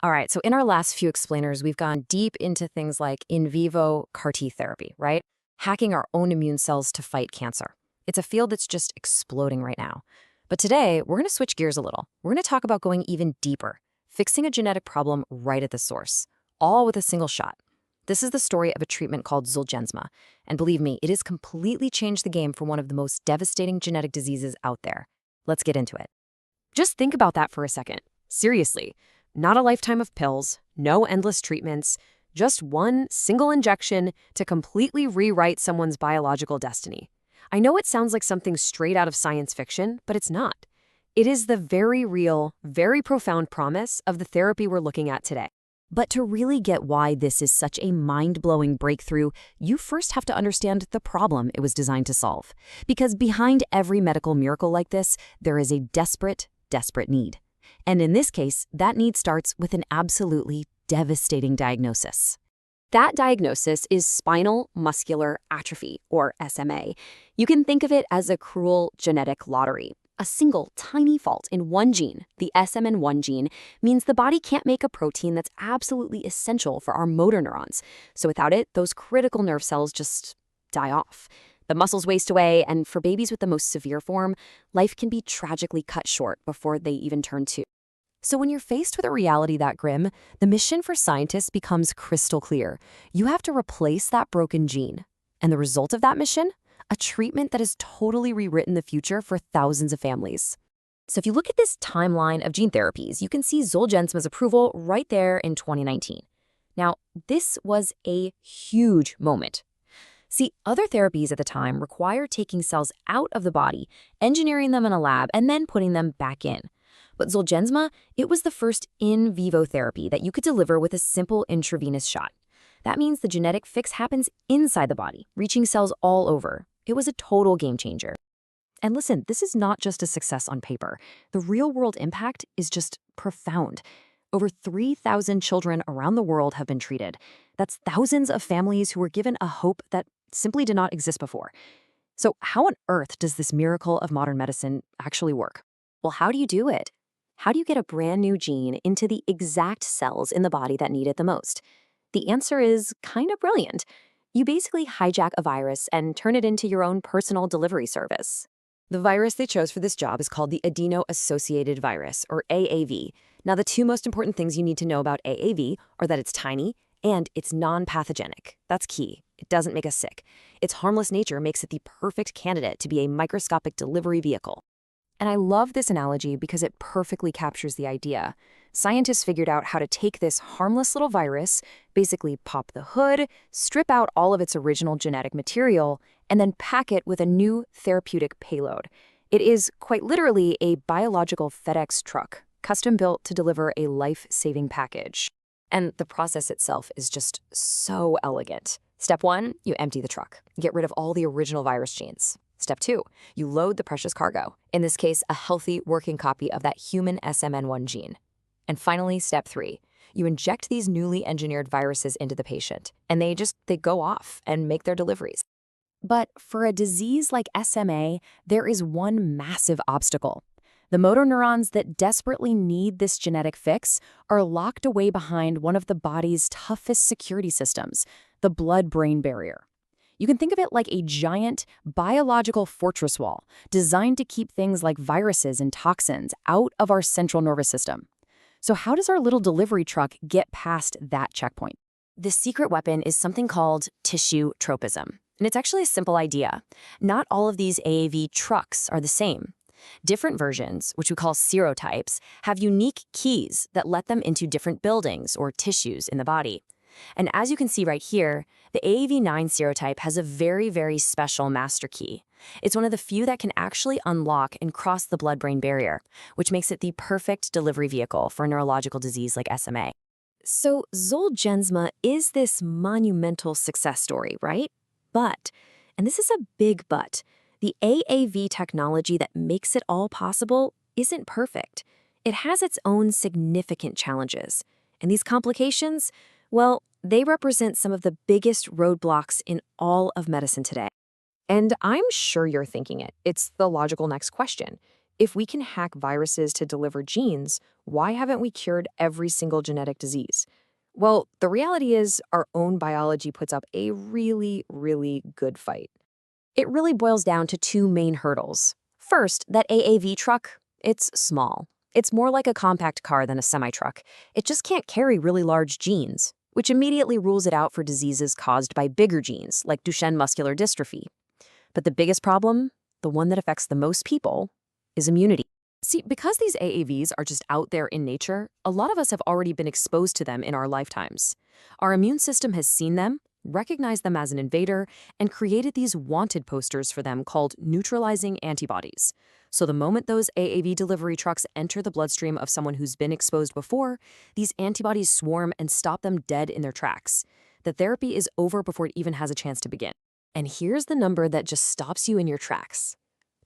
All right, so in our last few explainers, we've gone deep into things like in vivo CAR T therapy, right? Hacking our own immune cells to fight cancer. It's a field that's just exploding right now. But today, we're going to switch gears a little. We're going to talk about going even deeper, fixing a genetic problem right at the source, all with a single shot. This is the story of a treatment called Zolgensma. And believe me, it has completely changed the game for one of the most devastating genetic diseases out there. Let's get into it. Just think about that for a second. Seriously. Not a lifetime of pills, no endless treatments, just one single injection to completely rewrite someone's biological destiny. I know it sounds like something straight out of science fiction, but it's not. It is the very real, very profound promise of the therapy we're looking at today. But to really get why this is such a mind-blowing breakthrough, you first have to understand the problem it was designed to solve. Because behind every medical miracle like this, there is a desperate, desperate need. And in this case, that need starts with an absolutely devastating diagnosis. That diagnosis is spinal muscular atrophy, or SMA. You can think of it as a cruel genetic lottery. A single tiny fault in one gene, the SMN1 gene, means the body can't make a protein that's absolutely essential for our motor neurons. So without it, those critical nerve cells just die off. The muscles waste away, and for babies with the most severe form, life can be tragically cut short before they even turn 2. So when you're faced with a reality that grim, the mission for scientists becomes crystal clear. You have to replace that broken gene. And the result of that mission? A treatment that has totally rewritten the future for thousands of families. So if you look at this timeline of gene therapies, you can see Zolgensma's approval right there in 2019. Now, this was a huge moment. See, other therapies at the time required taking cells out of the body, engineering them in a lab, and then putting them back in. But Zolgensma, it was the first in vivo therapy that you could deliver with a simple intravenous shot. That means the genetic fix happens inside the body, reaching cells all over. It was a total game changer. And listen, this is not just a success on paper. The real-world impact is just profound. Over 3,000 children around the world have been treated. That's thousands of families who were given a hope that simply did not exist before. So how on earth does this miracle of modern medicine actually work? Well, how do you do it? How do you get a brand new gene into the exact cells in the body that need it the most? The answer is kind of brilliant. You basically hijack a virus and turn it into your own personal delivery service. The virus they chose for this job is called the adeno-associated virus, or AAV. Now, the two most important things you need to know about AAV are that it's tiny and it's non-pathogenic. That's key. It doesn't make us sick. Its harmless nature makes it the perfect candidate to be a microscopic delivery vehicle. And I love this analogy because it perfectly captures the idea. Scientists figured out how to take this harmless little virus, basically pop the hood, strip out all of its original genetic material, and then pack it with a new therapeutic payload. It is quite literally a biological FedEx truck, custom built to deliver a life-saving package. And the process itself is just so elegant. Step 1, you empty the truck. Get rid of all the original virus genes. Step 2, you load the precious cargo, in this case, a healthy working copy of that human SMN1 gene. And finally, step 3, you inject these newly engineered viruses into the patient, and they go off and make their deliveries. But for a disease like SMA, there is one massive obstacle. The motor neurons that desperately need this genetic fix are locked away behind one of the body's toughest security systems, the blood-brain barrier. You can think of it like a giant biological fortress wall designed to keep things like viruses and toxins out of our central nervous system. So how does our little delivery truck get past that checkpoint? The secret weapon is something called tissue tropism. And it's actually a simple idea. Not all of these AAV trucks are the same. Different versions, which we call serotypes, have unique keys that let them into different buildings or tissues in the body. And as you can see right here, the AAV9 serotype has a very, very special master key. It's one of the few that can actually unlock and cross the blood-brain barrier, which makes it the perfect delivery vehicle for a neurological disease like SMA. So Zolgensma is this monumental success story, right? But, and this is a big but, the AAV technology that makes it all possible isn't perfect. It has its own significant challenges. And these complications, well, they represent some of the biggest roadblocks in all of medicine today. And I'm sure you're thinking it. It's the logical next question. If we can hack viruses to deliver genes, why haven't we cured every single genetic disease? Well, the reality is our own biology puts up a really, really good fight. It really boils down to two main hurdles. First, that AAV truck, it's small. It's more like a compact car than a semi-truck. It just can't carry really large genes, which immediately rules it out for diseases caused by bigger genes, like Duchenne muscular dystrophy. But the biggest problem, the one that affects the most people, is immunity. See, because these AAVs are just out there in nature, a lot of us have already been exposed to them in our lifetimes. Our immune system has seen them, recognized them as an invader, and created these wanted posters for them called neutralizing antibodies. So the moment those AAV delivery trucks enter the bloodstream of someone who's been exposed before, these antibodies swarm and stop them dead in their tracks. The therapy is over before it even has a chance to begin. And here's the number that just stops you in your tracks.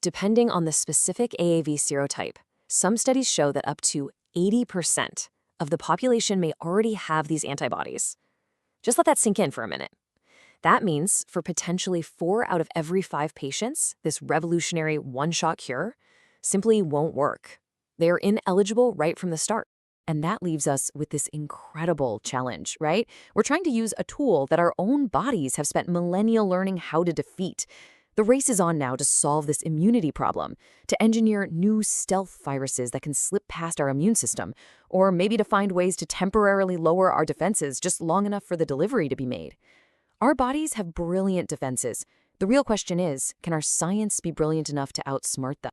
Depending on the specific AAV serotype, some studies show that up to 80% of the population may already have these antibodies. Just let that sink in for a minute. That means for potentially 4 out of every 5 patients, this revolutionary one-shot cure simply won't work. They are ineligible right from the start. And that leaves us with this incredible challenge, right? We're trying to use a tool that our own bodies have spent millennia learning how to defeat. The race is on now to solve this immunity problem, to engineer new stealth viruses that can slip past our immune system, or maybe to find ways to temporarily lower our defenses just long enough for the delivery to be made. Our bodies have brilliant defenses. The real question is, can our science be brilliant enough to outsmart them?